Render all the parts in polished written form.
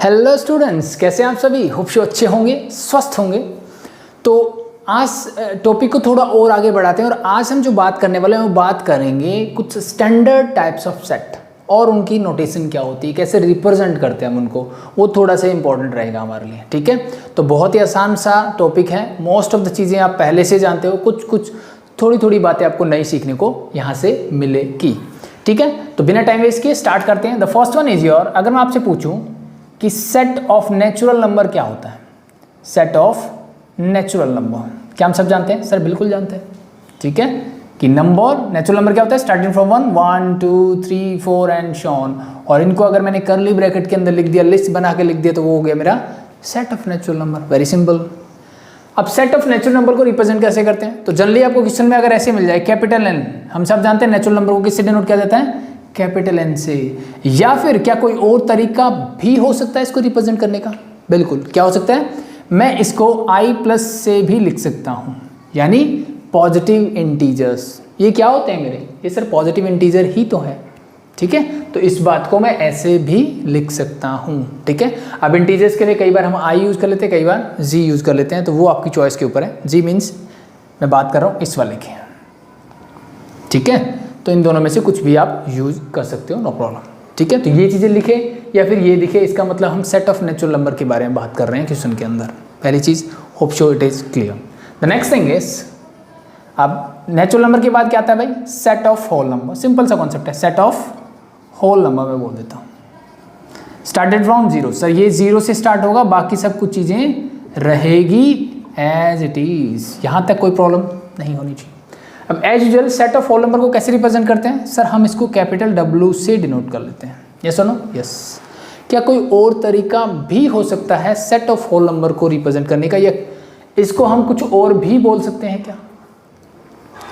Hello students, कैसे हैं आप सभी। होप सो अच्छे होंगे, स्वस्थ होंगे। तो आज टॉपिक को थोड़ा और आगे बढ़ाते हैं और आज हम जो बात करने वाले हैं वो बात करेंगे कुछ स्टैंडर्ड टाइप्स ऑफ सेट और उनकी नोटेशन क्या होती है, कैसे रिप्रेजेंट करते हैं हम उनको, वो थोड़ा सा इंपॉर्टेंट रहेगा हमारे लिए। ठीक है, तो बहुत ही आसान सा टॉपिक है। मोस्ट ऑफ द चीज़ें आप पहले से जानते हो, कुछ थोड़ी थोड़ी बातें आपको नई सीखने को यहाँ से मिलेगी। ठीक है, तो बिना टाइम वेस्ट किए स्टार्ट करते हैं। The first one is your, अगर मैं आपसे पूछूं कि सेट ऑफ नेचुरल नंबर क्या होता है। सेट ऑफ नेचुरल नंबर क्या हम सब जानते हैं? सर बिल्कुल जानते हैं। ठीक है, कि नंबर नेचुरल नंबर क्या होता है? Starting from 1 2 3 4 and so on. और इनको अगर मैंने कर्ली ब्रैकेट के अंदर लिख दिया, लिस्ट बना के लिख दिया, तो वो हो गया मेरा set of natural number. Very simple. अब सेट ऑफ नेचुरल नंबर को रिप्रेजेंट कैसे करते हैं? तो जनरली आपको क्वेश्चन में अगर ऐसे मिल जाए कैपिटल एन, हम सब जानते हैं नेचुरल नंबर को किससे डिनोट किया जाता है? कैपिटल एन से। या फिर क्या कोई और तरीका भी हो सकता है इसको रिप्रेजेंट करने का? बिल्कुल, क्या हो सकता है? मैं इसको i प्लस से भी लिख सकता हूं, यानी पॉजिटिव इंटीजर्स। ये क्या होते हैं मेरे? ये सर पॉजिटिव इंटीजर ही तो है। ठीक है, तो इस बात को मैं ऐसे भी लिख सकता हूं। ठीक है, अब इंटीजर्स के लिए कई बार हम i यूज कर लेते हैं, कई बार g यूज कर लेते हैं, तो वो आपकी चॉइस के ऊपर है। g मीन्स मैं बात कर रहा हूं इस वाले की। ठीक है, तो इन दोनों में से कुछ भी आप यूज कर सकते हो, नो प्रॉब्लम। ठीक है, तो ये चीज़ें लिखे या फिर ये लिखे, इसका मतलब हम सेट ऑफ नेचुरल नंबर के बारे में बात कर रहे हैं क्वेश्चन के अंदर। पहली चीज़, hope so it is clear. The next thing is, अब नेचुरल नंबर के बाद क्या आता है भाई? Set of whole number. Simple सा कॉन्सेप्ट है, सेट ऑफ होल नंबर मैं बोल देता हूँ। स्टार्टेड फ्रॉम जीरो, सर ये जीरो से स्टार्ट होगा, बाकी सब कुछ चीज़ें रहेगी एज इट इज, यहाँ तक कोई प्रॉब्लम नहीं होनी चाहिए। अब as usual set of whole number को कैसे रिप्रेजेंट करते हैं? सर हम इसको कैपिटल W से डिनोट कर लेते हैं। यस और नो? यस। क्या कोई और तरीका भी हो सकता है सेट ऑफ होल नंबर को रिप्रेजेंट करने का, या इसको हम कुछ और भी बोल सकते हैं क्या?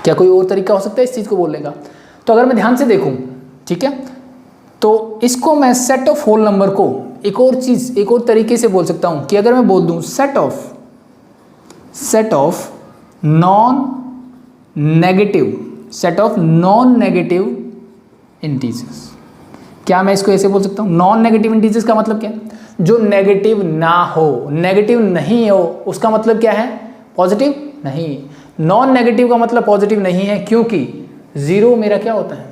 क्या कोई और तरीका हो सकता है इस चीज़ को बोलने का? तो अगर मैं ध्यान से देखूँ, ठीक है, तो इसको मैं सेट ऑफ होल नंबर को एक और चीज़, एक और तरीके से बोल सकता हूँ कि अगर मैं बोल दूँ set of non negative integers. क्या मैं इसको ऐसे बोल सकता हूँ? नॉन नेगेटिव इंटीजर्स का मतलब क्या है? जो नेगेटिव ना हो, नेगेटिव नहीं हो, उसका मतलब क्या है? पॉजिटिव नहीं। नॉन नेगेटिव का मतलब पॉजिटिव नहीं है, क्योंकि जीरो मेरा क्या होता है?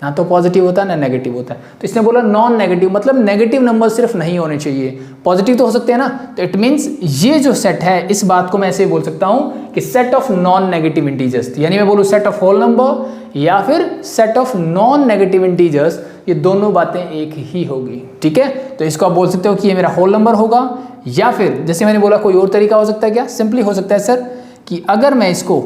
ना तो पॉजिटिव होता है ना नेगेटिव होता है। तो इसने बोला नॉन नेगेटिव, मतलब नेगेटिव नंबर सिर्फ नहीं होने चाहिए, पॉजिटिव तो हो सकते हैं ना। तो इट मीन्स ये जो सेट है, इस बात को मैं ऐसे बोल सकता हूँ कि set of non negative integers, यानी मैं बोलूँ सेट ऑफ होल नंबर या फिर set of non negative integers, ये दोनों बातें एक ही होगी। ठीक है, तो इसको आप बोल सकते हो कि ये मेरा होल नंबर होगा, या फिर जैसे मैंने बोला कोई और तरीका हो सकता है क्या? सिंपली हो सकता है सर कि अगर मैं इसको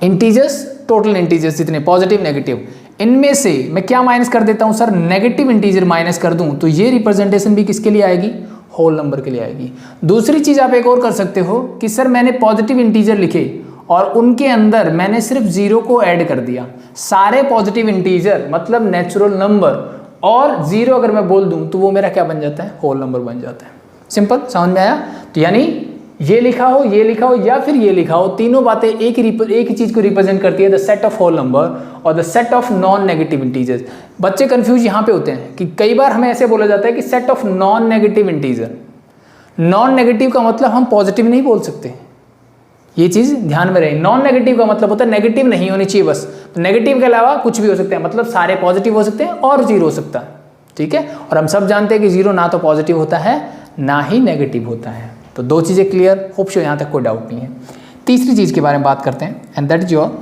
इंटीजर्स, टोटल इंटीजर्स जितने पॉजिटिव नेगेटिव, इनमें से मैं क्या माइनस कर देता हूं सर? नेगेटिव इंटीजर माइनस कर दूं, तो ये रिप्रेजेंटेशन भी किसके लिए आएगी? होल नंबर के लिए आएगी। दूसरी चीज आप एक और कर सकते हो कि सर मैंने पॉजिटिव इंटीजर लिखे और उनके अंदर मैंने सिर्फ जीरो को ऐड कर दिया। सारे पॉजिटिव इंटीजर मतलब नेचुरल नंबर और जीरो अगर मैं बोल दूं, तो वो मेरा क्या बन जाता है? होल नंबर बन जाता है। सिंपल, समझ में आया? तो यानी ये लिखा हो, ये लिखा हो या फिर ये लिखा हो, तीनों बातें एक ही चीज को रिप्रेजेंट करती है, the set of whole number और the set of non negative integers. बच्चे कंफ्यूज यहाँ पे होते हैं कि कई बार हमें ऐसे बोला जाता है कि set of non negative integer. Non negative का मतलब हम पॉजिटिव नहीं बोल सकते, ये चीज ध्यान में रहे। नॉन नेगेटिव का मतलब होता है नेगेटिव नहीं होनी चाहिए बस। तो नेगेटिव के अलावा कुछ भी हो सकता है, मतलब सारे पॉजिटिव हो सकते हैं और जीरो हो सकता है। ठीक है, और हम सब जानते हैं कि जीरो ना तो पॉजिटिव होता है ना ही नेगेटिव होता है। तो दो चीज़ें क्लियर, होप सो यहाँ तक कोई डाउट नहीं है। तीसरी चीज़ के बारे में बात करते हैं, and that is your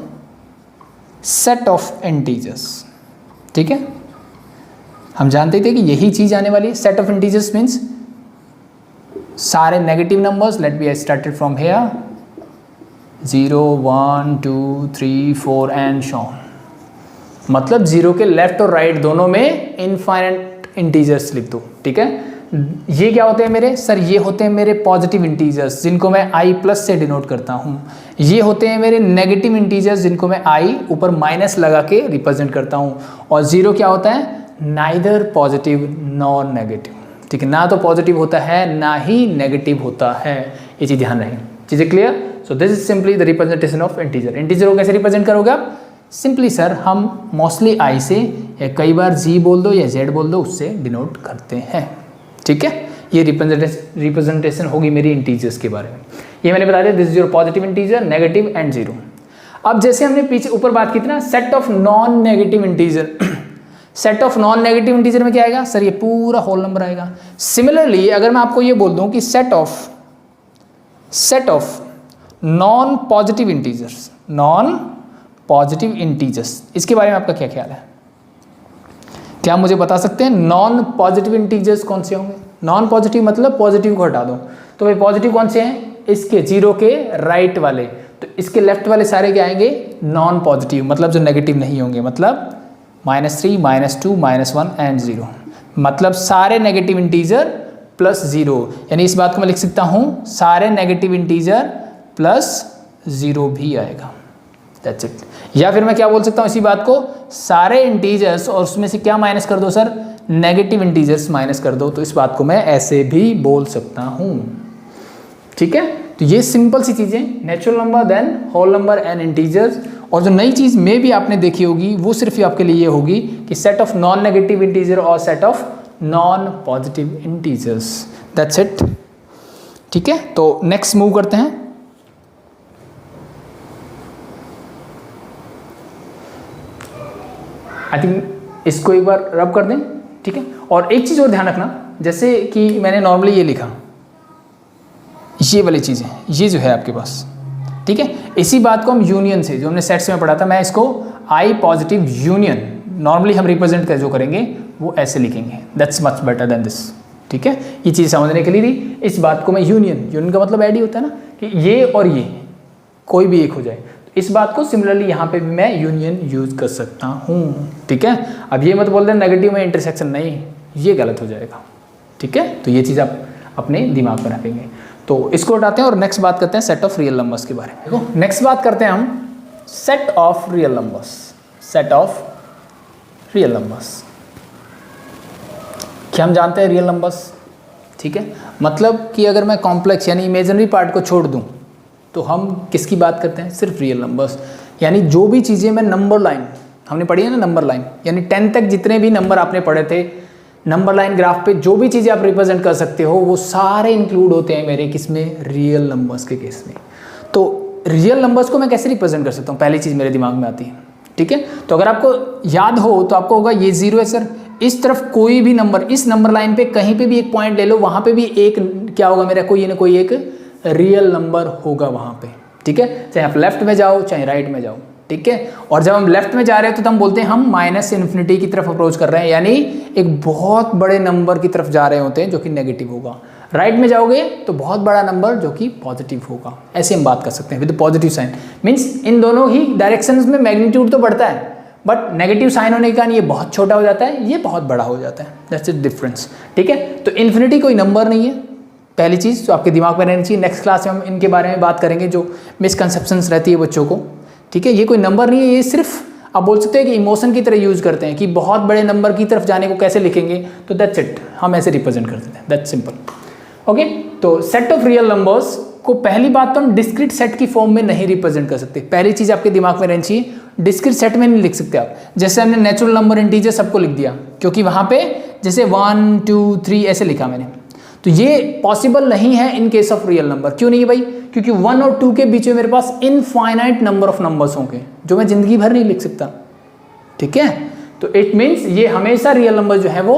set of integers. ठीक है, हम जानते थे कि यही चीज़ आने वाली है। सेट ऑफ इंटीजर्स मीन्स सारे negative numbers. Let be I started from here 0 1 2 3 4 and so on. मतलब जीरो के लेफ्ट और राइट दोनों में इनफाइनाइट इंटीजर्स लिख दो। ठीक है, ये क्या होते हैं मेरे? सर ये होते हैं मेरे पॉजिटिव इंटीजर्स, जिनको मैं i प्लस से डिनोट करता हूँ। ये होते हैं मेरे नेगेटिव इंटीजर्स, जिनको मैं i ऊपर माइनस लगा के रिप्रेजेंट करता हूँ। और जीरो क्या होता है? Neither positive nor negative. ठीक है, ना तो पॉजिटिव होता है ना ही नेगेटिव होता है, ये चीज़ ध्यान रखें। चीज़ें clear? So this is simply the representation of integer. Integer को कैसे रिप्रेजेंट करोगे आप? सिंपली सर हम मोस्टली i से, या कई बार g बोल दो या z बोल दो, उससे डिनोट करते हैं। ठीक है, ये रिप्रेजेंटेशन होगी मेरी इंटीजर्स के बारे में। ये मैंने बता दिया, this is your positive integer, negative and zero. अब जैसे हमने पीछे ऊपर बात की थी ना, set of non negative integer, set of non negative integer में क्या आएगा सर, ये पूरा होल नंबर आएगा। सिमिलरली अगर मैं आपको ये बोल दूं कि set of non positive integers, non positive integers, इसके बारे में आपका क्या ख्याल है? क्या मुझे बता सकते हैं नॉन पॉजिटिव इंटीजर्स कौन से होंगे? नॉन पॉजिटिव मतलब पॉजिटिव को हटा दो, तो भाई पॉजिटिव कौन से हैं? इसके जीरो के राइट वाले, तो इसके लेफ्ट वाले सारे क्या आएंगे? नॉन पॉजिटिव, मतलब जो नेगेटिव नहीं होंगे, मतलब -3, -2, -1 एंड 0, मतलब सारे नेगेटिव इंटीजर प्लस 0। यानी इस बात को मैं लिख सकता हूँ सारे नेगेटिव इंटीजर प्लस 0 भी आएगा, दैट्स इट। या फिर मैं क्या बोल सकता हूँ इसी बात को, सारे इंटीजर्स और उसमें से क्या माइनस कर दो सर, नेगेटिव इंटीजर्स माइनस कर दो, तो इस बात को मैं ऐसे भी बोल सकता हूँ। ठीक है, तो ये सिंपल सी चीज़ें, natural number, then whole number and integers. और जो नई चीज़ में भी आपने देखी होगी वो सिर्फ आपके लिए ये होगी कि set of non negative integer और set of non positive integers, that's it. ठीक है, तो नेक्स्ट मूव करते हैं। आई थिंक इसको एक बार रब कर दें, ठीक है। और एक चीज़ और ध्यान रखना, जैसे कि मैंने नॉर्मली ये लिखा, ये वाली चीज़ें, ये जो है आपके पास, ठीक है, इसी बात को हम यूनियन से, जो हमने सेट्स में पढ़ा था, मैं इसको आई पॉजिटिव यूनियन नॉर्मली हम रिप्रेजेंट कर जो करेंगे वो ऐसे लिखेंगे, that's much better than this. ठीक है, ये चीज़ समझने के लिए थी, इस बात को मैं यूनियन का मतलब ऐड ही होता है ना कि ये और ये कोई भी एक हो जाए, तो इस बात को सिमिलरली यहाँ पे भी मैं यूनियन यूज कर सकता हूँ। ठीक है, अब ये मत बोल दें नेगेटिव में इंटरसेक्शन, नहीं, ये गलत हो जाएगा। ठीक है, तो ये चीज़ आप अपने दिमाग में रखेंगे। तो इसको हटाते हैं और नेक्स्ट बात करते हैं सेट ऑफ रियल नंबर्स के बारे में। देखो नेक्स्ट बात करते हैं हम set of real numbers, set of real numbers. क्या हम जानते हैं रियल नंबर्स? ठीक है, मतलब कि अगर मैं कॉम्प्लेक्स यानी इमेजिनरी पार्ट को छोड़ दूं तो हम किसकी बात करते हैं? सिर्फ रियल नंबर्स। यानी जो भी चीज़ें मैं नंबर लाइन, हमने पढ़ी है ना नंबर लाइन, यानी 10 तक जितने भी नंबर आपने पढ़े थे, नंबर लाइन ग्राफ पे जो भी चीज़ें आप रिप्रेजेंट कर सकते हो वो सारे इंक्लूड होते हैं मेरे किसमें? रियल नंबर्स के केस में। तो रियल नंबर्स को मैं कैसे रिप्रेजेंट कर सकता हूँ? पहली चीज़ मेरे दिमाग में आती है। ठीक है, तो अगर आपको याद हो तो आपको होगा ये 0 है सर, इस तरफ कोई भी नंबर, इस नंबर लाइन पे कहीं पे भी एक पॉइंट ले लो, वहाँ पे भी एक क्या होगा मेरा, कोई ना कोई एक रियल नंबर होगा वहाँ पे। ठीक है, चाहे आप लेफ्ट में जाओ चाहे राइट में जाओ। ठीक है, और जब हम लेफ्ट में जा रहे हैं तो हम बोलते हैं हम -∞ की तरफ अप्रोच कर रहे हैं, यानी एक बहुत बड़े नंबर की तरफ जा रहे होते हैं जो कि नेगेटिव होगा। राइट में जाओगे तो बहुत बड़ा नंबर जो कि पॉजिटिव होगा। ऐसे हम बात कर सकते हैं विद पॉजिटिव साइन, मीन्स इन दोनों ही डायरेक्शंस में मैग्नीट्यूड तो बढ़ता है, बट नेगेटिव साइन होने के कारण ये बहुत छोटा हो जाता है, ये बहुत बड़ा हो जाता है, दैट्स इट डिफरेंस। ठीक है, तो इन्फिनिटी कोई नंबर नहीं है, पहली चीज़ जो आपके दिमाग में रहनी चाहिए। नेक्स्ट क्लास में हम इनके बारे में बात करेंगे, जो मिसकंसेप्शंस रहती है बच्चों को। ठीक है, ये कोई नंबर नहीं है, ये सिर्फ आप बोल सकते हैं कि इमोशन की तरह यूज़ करते हैं कि बहुत बड़े नंबर की तरफ जाने को कैसे लिखेंगे, तो दैट्स इट, हम ऐसे रिप्रेजेंट कर देते हैं, दैट्स सिंपल। ओके, तो सेट ऑफ रियल नंबर्स को पहली बात तो हम डिस्क्रीट सेट की फॉर्म में नहीं रिप्रेजेंट कर सकते। पहली चीज़ आपके दिमाग में रहनी चाहिए, डिस्क्रीट सेट में नहीं लिख सकते आप। जैसे हमने नेचुरल नंबर इंटीजर सबको लिख दिया, क्योंकि वहाँ पे जैसे 1 2 3 ऐसे लिखा मैंने, तो ये पॉसिबल नहीं है in case of real number. क्यों नहीं है भाई? क्योंकि 1 और 2 के बीच में मेरे पास इनफाइनाइट नंबर ऑफ नंबर्स होंगे जो मैं जिंदगी भर नहीं लिख सकता। ठीक है, तो इट मीन्स ये हमेशा रियल नंबर जो है वो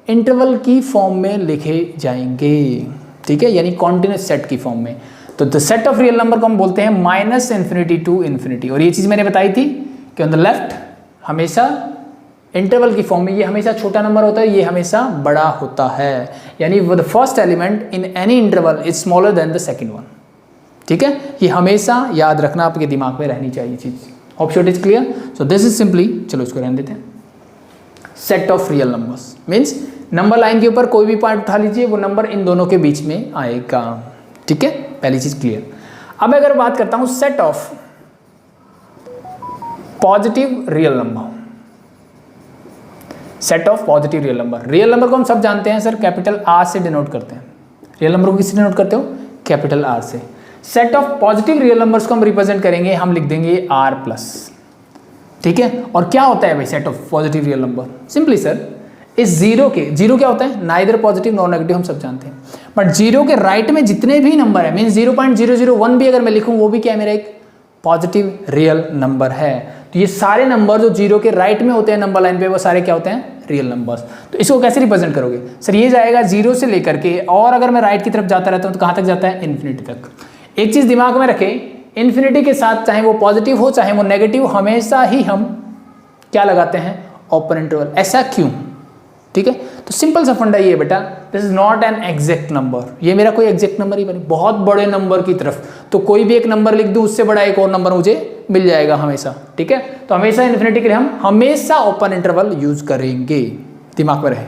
इंटरवल की फॉर्म में लिखे जाएंगे। ठीक है, यानी कॉन्टिन्यूस सेट की फॉर्म में। तो the set of real number को हम बोलते हैं -∞ to ∞। और ये चीज़ मैंने बताई थी कि ऑन द लेफ्ट हमेशा इंटरवल की फॉर्म में ये हमेशा छोटा नंबर होता है, ये हमेशा बड़ा होता है, यानी वो the first element in any interval is smaller than the second one. ठीक है, ये हमेशा याद रखना, आपके दिमाग में रहनी चाहिए चीज़। Hope it is clear. So this is simply, चलो इसको रहने देते हैं, set of real numbers means number line के ऊपर कोई भी पॉइंट उठा लीजिए, वो नंबर इन दोनों के बीच में आएगा। ठीक है, पहली चीज क्लियर। अब अगर बात करता हूं set of positive real number, set of positive real number. Real number को हम सब जानते हैं सर कैपिटल आर से डिनोट करते हैं। रियल नंबर को किससे डिनोट करते हो? कैपिटल आर से। Set of positive real numbers को हम रिप्रेजेंट करेंगे, हम लिख देंगे R+। ठीक है, और क्या होता है भाई set of positive real number? Simply sir, इस जीरो क्या होता है, नाइदर पॉजिटिव नॉर नेगेटिव, हम सब जानते हैं। बट जीरो के राइट में जितने भी नंबर है, मीन 0.001 भी अगर मैं लिखूं वो भी क्या है, मेरा एक पॉजिटिव रियल नंबर है। तो ये सारे नंबर जो जीरो के राइट में होते हैं नंबर लाइन पे, वो सारे क्या होते हैं, रियल नंबर्स। तो इसको कैसे रिप्रेजेंट करोगे, सर ये जाएगा जीरो से लेकर के, और अगर मैं राइट की तरफ जाता रहता हूँ तो कहाँ तक जाता है, इन्फिनिटी तक। एक चीज दिमाग में रखें, इन्फिनिटी के साथ चाहे वो पॉजिटिव हो चाहे वो नेगेटिव, हमेशा ही हम क्या लगाते हैं, ओपन इंटरवल। ऐसा क्यों, ठीक है। तो सिंपल सा फंडा ये है बेटा, this is not an exact number, ये मेरा कोई एग्जैक्ट नंबर ही बने, बहुत बड़े नंबर की तरफ तो कोई भी एक नंबर लिख दूं, उससे बड़ा एक और नंबर मुझे मिल जाएगा हमेशा, ठीक है। तो हमेशा इन्फिनिटी के लिए हम हमेशा ओपन इंटरवल यूज करेंगे, दिमाग में रहे।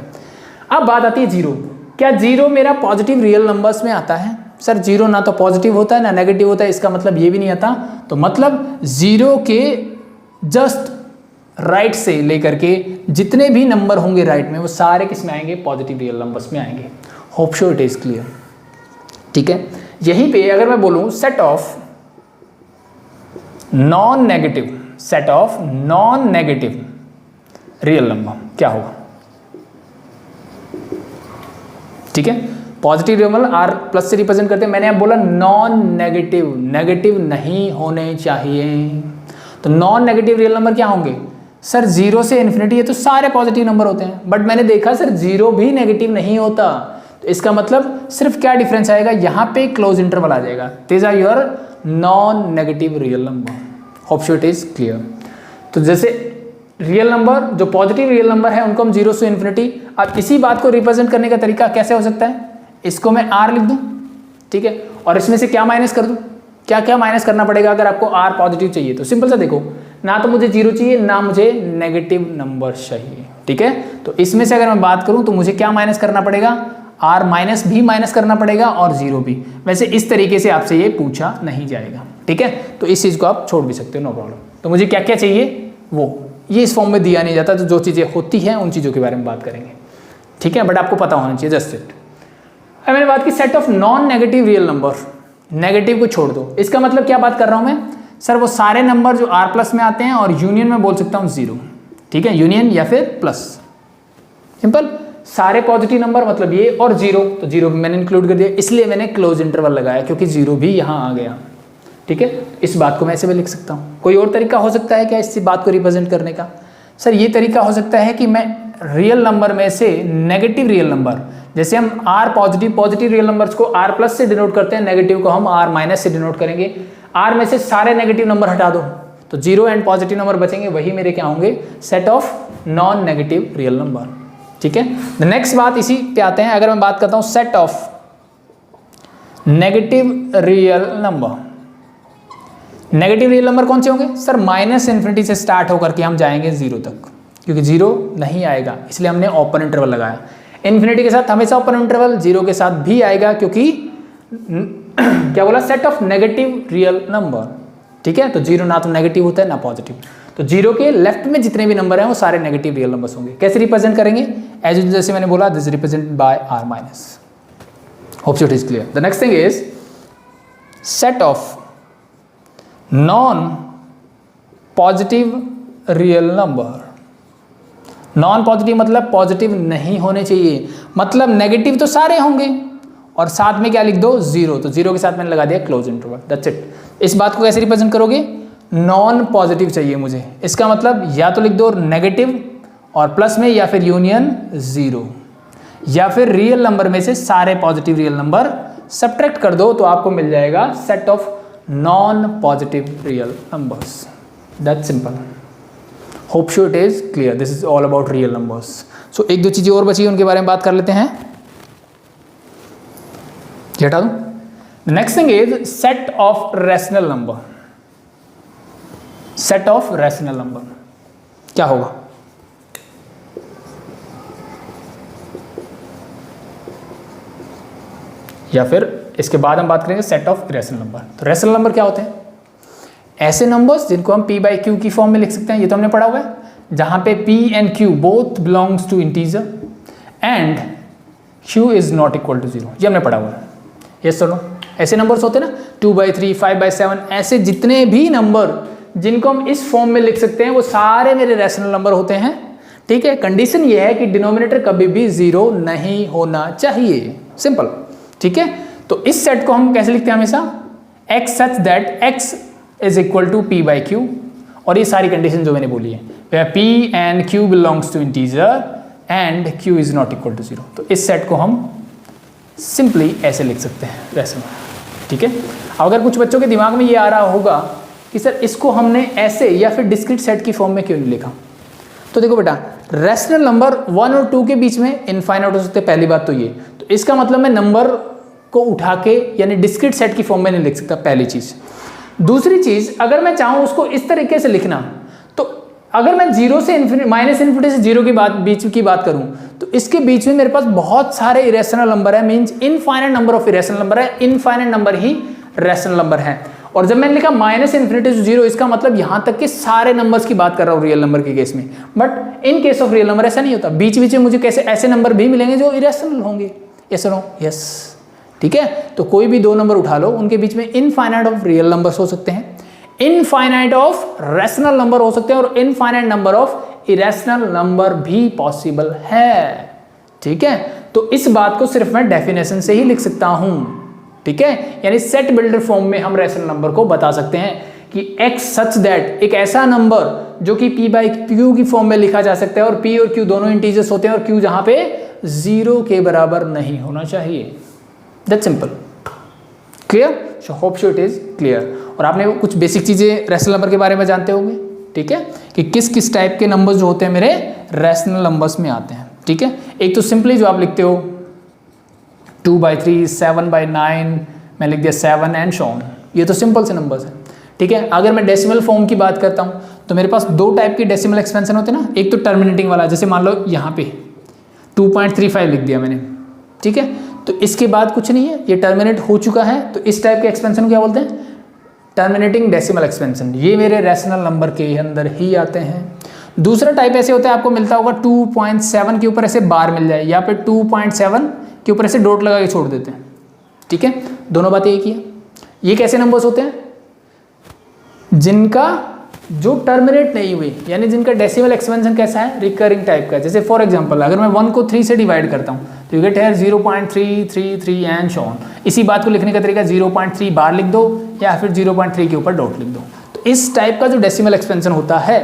अब बात आती है जीरो। क्या जीरो मेरा पॉजिटिव रियल नंबर्स में आता है, सर जीरो ना तो पॉजिटिव होता है ना नेगेटिव होता है, इसका मतलब ये भी नहीं आता। तो मतलब जीरो के जस्ट राइट से लेकर के जितने भी नंबर होंगे राइट में, वो सारे किस में आएंगे, पॉजिटिव रियल नंबर्स में आएंगे। Hope sure it is clear, ठीक है। यहीं पे अगर मैं बोलूं set of non negative real number, क्या होगा, ठीक है। Positive real number R plus से रिप्रेजेंट करते हैं, मैंने अब बोला नॉन नेगेटिव, नेगेटिव नहीं होने चाहिए। तो नॉन नेगेटिव रियल नंबर क्या होंगे, सर जीरो से इन्फिनिटी, ये तो सारे पॉजिटिव नंबर होते हैं, बट मैंने देखा सर जीरो भी नेगेटिव नहीं होता। तो इसका मतलब सिर्फ क्या डिफरेंस आएगा, यहाँ पे क्लोज इंटरवल आ जाएगा, these are your non negative real number. Hope sure it is clear. तो जैसे रियल नंबर जो पॉजिटिव रियल नंबर है उनको हम जीरो से इन्फिनिटी, अब इसी बात को रिप्रेजेंट करने का तरीका कैसे हो सकता है, इसको मैं आर लिख दूं, ठीक है, और इसमें से क्या माइनस कर दूं, क्या क्या माइनस करना पड़ेगा अगर आपको आर पॉजिटिव चाहिए। तो सिंपल सा देखो, ना तो मुझे जीरो चाहिए ना मुझे नेगेटिव नंबर चाहिए, ठीक है। तो इसमें से अगर मैं बात करूं तो मुझे क्या माइनस करना पड़ेगा, आर माइनस भी माइनस करना पड़ेगा और जीरो भी। वैसे इस तरीके से आपसे ये पूछा नहीं जाएगा, ठीक है। तो इस चीज़ को आप छोड़ भी सकते हो, नो प्रॉब्लम। तो मुझे क्या क्या चाहिए वो, ये इस फॉर्म में दिया नहीं जाता, तो जो चीज़ें होती हैं उन चीज़ों के बारे में बात करेंगे, ठीक है। बट आपको पता होना चाहिए, जस्ट इट। अब मैंने बात की set of non negative real number, negative को छोड़ दो, इसका मतलब क्या बात कर रहा हूं मैं, सर वो सारे नंबर जो आर प्लस में आते हैं और यूनियन में बोल सकता हूं जीरो, ठीक है, यूनियन या फिर प्लस, सिंपल। सारे पॉजिटिव नंबर मतलब ये और जीरो, तो जीरो भी मैंने इंक्लूड कर दिया, इसलिए मैंने क्लोज इंटरवल लगाया क्योंकि जीरो भी यहां आ गया, ठीक है। इस बात को मैं ऐसे भी लिख सकता हूं। कोई और तरीका हो सकता है क्या इस बात को रिप्रेजेंट करने का, सर ये तरीका हो सकता है कि मैं रियल नंबर में से नेगेटिव रियल नंबर, जैसे हम आर पॉजिटिव रियल नंबर्स को आर प्लस से डिनोट करते हैं, नेगेटिव को हम आर माइनस से डिनोट करेंगे। आर में से सारे नेगेटिव नंबर हटा दो तो जीरो एंड पॉजिटिव नंबर बचेंगे, वही मेरे क्या होंगे, set of non negative real number, ठीक है। नेक्स्ट बात इसी पे आते हैं। अगर मैं बात करता हूं set of negative real number, negative real number कौन से होंगे, सर माइनस इन्फिनिटी से स्टार्ट होकर के हम जाएंगे जीरो तक, क्योंकि जीरो नहीं आएगा इसलिए हमने ओपन इंटरवल लगाया। इन्फिनिटी के साथ हमेशा ओपन इंटरवल, जीरो के साथ भी आएगा क्योंकि क्या बोला, set of negative real number, ठीक है। तो जीरो ना तो नेगेटिव होता है ना पॉजिटिव, तो जीरो के लेफ्ट में जितने भी नंबर हैं वो सारे नेगेटिव रियल नंबर्स होंगे। कैसे रिप्रेजेंट करेंगे, एज जैसे मैंने बोला, this represent by R minus. Hope so it is clear. The next thing is set of non positive real number. Non positive मतलब पॉजिटिव नहीं होने चाहिए, मतलब नेगेटिव तो सारे होंगे और साथ में क्या लिख दो, जीरो, तो जीरो के साथ मैंने लगा दिया क्लोज इंटरवल, दैट्स इट। इस बात को कैसे रिप्रेजेंट करोगे, नॉन पॉजिटिव चाहिए मुझे, इसका मतलब या तो लिख दो नेगेटिव और प्लस में, या फिर यूनियन जीरो, या फिर रियल नंबर में से सारे पॉजिटिव रियल नंबर सब्ट्रैक्ट कर दो तो आपको मिल जाएगा set of non positive real numbers, that's simple. Hope sure it is clear, this is all about real numbers. So एक दो चीजें और बची उनके बारे में बात कर लेते हैं, हटा दूं। Next thing is set of rational number. Set of rational number क्या होगा, या फिर इसके बाद हम बात करेंगे सेट ऑफ इरेशनल नंबर। तो रैशनल नंबर क्या होते हैं, ऐसे नंबर्स जिनको हम p बाई क्यू की फॉर्म में लिख सकते हैं, ये तो हमने पढ़ा हुआ है, जहां पे p and q both belongs to integer and q is not equal to zero, ये हमने पढ़ा हुआ है। यस सर नो, ऐसे नंबर्स होते हैं ना 2/3, 5/7, ऐसे जितने भी नंबर जिनको हम इस फॉर्म में लिख सकते हैं वो सारे मेरे रैशनल नंबर होते हैं। ठीक है, कंडीशन ये है कि डिनोमिनेटर कभी भी 0 नहीं होना चाहिए, सिंपल। ठीक है, तो इस सेट को हम कैसे लिखते हैं हमेशा, x such that x is equal to p by q, और ये सारी कंडीशन जो मैंने बोली है, where p and q belongs to integer and q is not equal to 0, तो इस सेट को हम सिंपली ऐसे लिख सकते हैं रैशनल। ठीक है, अब अगर कुछ बच्चों के दिमाग में ये आ रहा होगा कि सर इसको हमने ऐसे या फिर डिस्क्रीट सेट की फॉर्म में क्यों नहीं लिखा, तो देखो बेटा, रैशनल नंबर 1 और 2 के बीच में इनफाइनाइट हो सकते हैं, पहली बात तो ये, तो इसका मतलब मैं नंबर को उठा के यानी डिस्क्रीट सेट की फॉर्म में नहीं लिख सकता, पहली चीज। दूसरी चीज, अगर मैं चाहूं उसको इस तरीके से लिखना, तो अगर मैं जीरो से इन्फिनिटी, माइनस इन्फिनिटी से जीरो की बीच की बात करूं, तो इसके बीच में मेरे पास बहुत सारे इरेशनल नंबर है, means infinite number of irrational number है, इनफाइनाइट नंबर ही रैशनल नंबर है। और जब मैंने लिखा माइनस इन्फिनिटी टू जीरो, इसका मतलब यहां तक कि सारे नंबर्स की बात कर रहा हूं रियल नंबर के केस में, but in case of real number ऐसा नहीं होता, बीच बीच में मुझे कैसे ऐसे नंबर भी मिलेंगे जो इरेशनल होंगे। यस और नो? यस। ठीक है, तो कोई भी दो नंबर उठा लो, उनके बीच में इनफाइनाइट ऑफ रियल नंबर्स हो सकते हैं, इनफाइनाइट ऑफ रैशनल नंबर हो सकते हैं, और infinite number of irrational number भी पॉसिबल है। ठीक है, तो इस बात को सिर्फ मैं डेफिनेशन से ही लिख सकता हूं। ठीक है, यानी सेट बिल्डर फॉर्म में हम रैशनल नंबर को बता सकते हैं कि x सच दैट, एक ऐसा नंबर जो कि p बाई q की फॉर्म में लिखा जा सकता है, और p और q दोनों इंटीजर्स होते हैं, और q जहां पे 0 के बराबर नहीं होना चाहिए। That's simple, clear? So hope so it is clear. और आपने कुछ बेसिक चीजें रैशनल नंबर के बारे में जानते होंगे, ठीक है, कि किस किस टाइप के नंबर्स जो होते हैं मेरे रैशनल नंबर्स में आते हैं। ठीक है, एक तो सिंपली जो आप लिखते हो 2/3, 7/9, मैं लिख दिया 7 एंड सो ऑन, ये तो सिंपल से नंबर्स हैं। ठीक है, अगर मैं डेसिमल फॉर्म की बात करता हूँ तो मेरे पास दो टाइप के डेसिमल एक्सपेंशन होते हैं ना, एक तो टर्मिनेटिंग वाला, जैसे मान लो यहाँ पे 2.35 लिख दिया मैंने। ठीक है, तो इसके बाद कुछ नहीं है, ये टर्मिनेट हो चुका है, तो इस टाइप के एक्सपेंशन क्या बोलते हैं, टर्मिनेटिंग डेसिमल एक्सपेंशन। ये मेरे रैशनल नंबर के अंदर ही आते हैं। दूसरा टाइप ऐसे होता है, आपको मिलता होगा 2.7 के ऊपर ऐसे बार मिल जाए, या फिर 2.7 के ऊपर ऐसे डॉट लगा के छोड़ देते हैं। ठीक है, दोनों बातें एक ही है। ये कैसे नंबर्स होते हैं, जिनका जो टर्मिनेट नहीं हुए, यानी जिनका डेसिमल एक्सपेंशन कैसा है, रिकरिंग टाइप का। जैसे फॉर एग्जांपल, अगर मैं 1 को 3 से डिवाइड करता हूँ तो you get here 0.333 and so on. इसी बात को लिखने का तरीका 0.3 बार लिख दो, या फिर 0.3 के ऊपर डॉट लिख दो। तो इस टाइप का जो डेसिमल एक्सपेंशन होता है,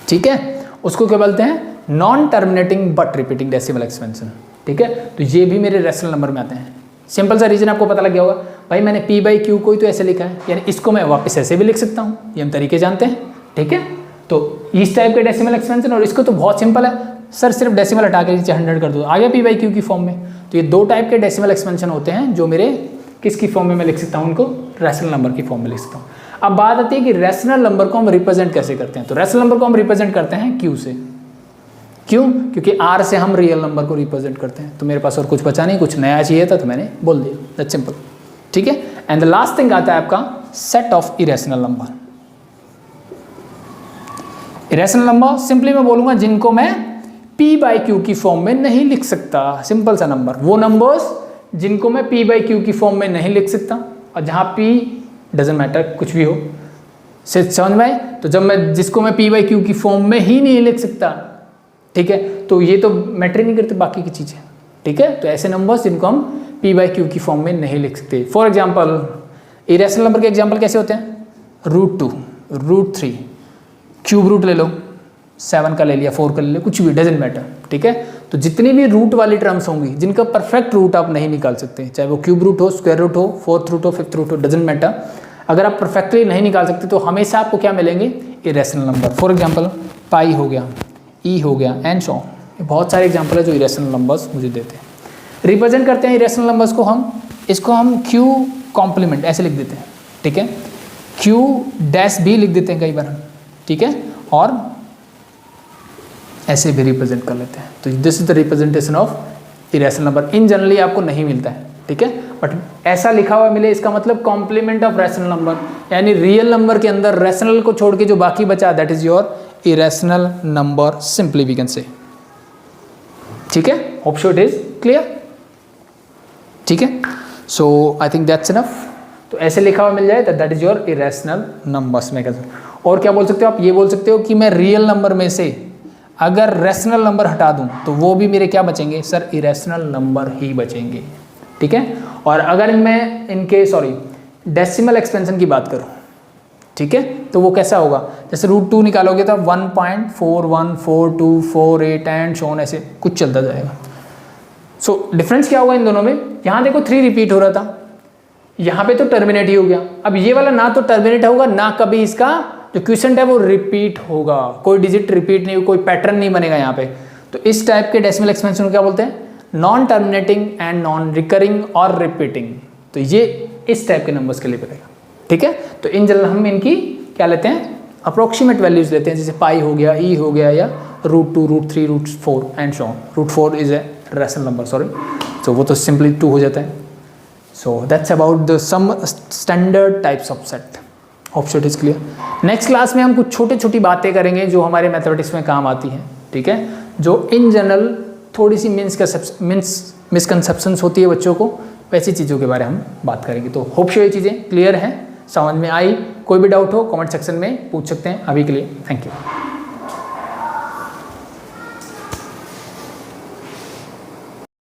ठीक है, उसको क्या बोलते हैं, non terminating but repeating decimal expansion. ठीक है, तो ये भी मेरे रैशनल नंबर में आते हैं। सिंपल सा रीजन आपको पता लग गया होगा, भाई मैंने p बाई क्यू को ही तो ऐसे लिखा है, यानी इसको मैं वापस ऐसे भी लिख सकता हूँ, ये हम तरीके जानते हैं। ठीक है, तो इस टाइप के डेसिमल एक्सपेंशन, और इसको तो बहुत सिंपल है सर, सिर्फ डेसिमल हटा के नीचे 100 कर दो, आ गया p बाई क्यू की फॉर्म में। तो ये दो टाइप के डेसिमल एक्सपेंशन होते हैं जो मेरे किसकी फॉर्म में मैं लिख सकता हूँ, उनको रैशनल नंबर की फॉर्म में लिख सकता हूँ। अब बात आती है कि रैशनल नंबर को हम रिप्रेजेंट कैसे करते हैं। तो रैशनल नंबर को हम रिप्रेजेंट करते हैं q से। क्यों? क्योंकि r से हम रियल नंबर को रिप्रेजेंट करते हैं। तो मेरे पास और कुछ बचा नहीं, कुछ नया चाहिए था तो मैंने बोल दिया, दैट्स सिंपल। ठीक है, एंड द लास्ट थिंग आता है आपका set of irrational number. Irrational number simply मैं बोलूंगा जिनको मैं p बाई क्यू की फॉर्म में नहीं लिख सकता, सिंपल सा नंबर, वो नंबर्स जिनको मैं p बाई क्यू की फॉर्म में नहीं लिख सकता, और जहां p डजेंट मैटर, कुछ भी हो, से समझ में आए। तो जब मैं जिसको मैं p बाई क्यू की फॉर्म में ही नहीं लिख सकता, ठीक है, तो ये तो मैटर नहीं करते बाकी की चीजें। ठीक है, तो ऐसे नंबर्स जिनको हम p बाई क्यू की फॉर्म में नहीं लिख सकते। फॉर एग्जाम्पल, इरेशनल नंबर के एग्जाम्पल कैसे होते हैं, √2, √3, क्यूब रूट ले लो, 7 का ले लिया, 4 का ले लिया, कुछ भी, डजेंट मैटर। ठीक है, तो जितनी भी रूट वाली टर्म्स होंगी जिनका परफेक्ट रूट आप नहीं निकाल सकते, चाहे वो क्यूब रूट हो, स्क्वायर रूट हो, 4th रूट हो, 5th रूट हो, डजेंट मैटर, अगर आप परफेक्टली नहीं निकाल सकते तो हमेशा आपको क्या मिलेंगे, इरेशनल नंबर। फॉर एग्जाम्पल पाई हो गया, ई हो गया, एंड सो ऑन। बहुत सारे एग्जाम्पल है जो इरेशनल नंबर्स मुझे देते हैं। रिप्रेजेंट करते हैं इरेशनल नंबर्स को हम, इसको हम क्यू कॉम्प्लीमेंट ऐसे लिख देते हैं। ठीक है, क्यू डैश भी लिख देते हैं कई बार हम। ठीक है, और ऐसे भी रिप्रेजेंट कर लेते हैं। तो this is the representation of irrational number. In generally आपको नहीं मिलता है, ठीक है, बट ऐसा लिखा हुआ मिले इसका मतलब कॉम्प्लीमेंट ऑफ रैशनल नंबर, यानी रियल नंबर के अंदर रैशनल को छोड़ के जो बाकी बचा, that is your irrational number, simply we can say. ठीक है, hope so it is clear. ठीक है, so I think that's enough. तो ऐसे लिखा हुआ मिल जाए तो that is your irrational numbers में। और क्या बोल सकते हो आप, ये बोल सकते हो कि मैं रियल नंबर में से अगर रैशनल नंबर हटा दूं तो वो भी मेरे क्या बचेंगे सर, इरेशनल नंबर ही बचेंगे, ठीक है। और अगर मैं इनके डेसिमल एक्सपेंशन की बात करूं, ठीक है, तो वो कैसा होगा, जैसे √2 निकालोगे तो 1.414248 एंड शोन ऐसे कुछ चलता जाएगा। सो डिफरेंस क्या होगा इन दोनों में, यहाँ देखो 3 रिपीट हो रहा था, यहाँ पे तो टर्मिनेट ही हो गया। अब ये वाला ना तो टर्मिनेट होगा ना कभी इसका जो क्वेश्चन है वो रिपीट होगा, कोई डिजिट रिपीट नहीं, कोई पैटर्न नहीं बनेगा यहाँ पे। तो इस टाइप के डेसिमल एक्सपेंशन को क्या बोलते हैं, non terminating and non recurring और रिपीटिंग। तो ये इस टाइप के नंबर्स के लिए बनेगा, ठीक है। तो इन जनरल हम इनकी क्या लेते हैं, अप्रोक्सीमेट वैल्यूज लेते हैं, जैसे पाई हो गया, ई हो गया, या √2, √3, √4 and so on. √4 is a rational number, so वो तो सिंपली 2 हो जाता है। So that's about the some standard types of set. Hope so it is clear. Next class में हम कुछ छोटी छोटी बातें करेंगे जो हमारे मैथमेटिक्स में काम आती हैं, ठीक है, जो इन जनरल थोड़ी सी मिसकंसेप्शंस होती है बच्चों को, वैसी चीज़ों के बारे में हम बात करेंगे। तो होप सो ये चीज़ें क्लियर हैं, समझ में आई। कोई भी डाउट हो कमेंट सेक्शन में पूछ सकते हैं। अभी के लिए थैंक यू।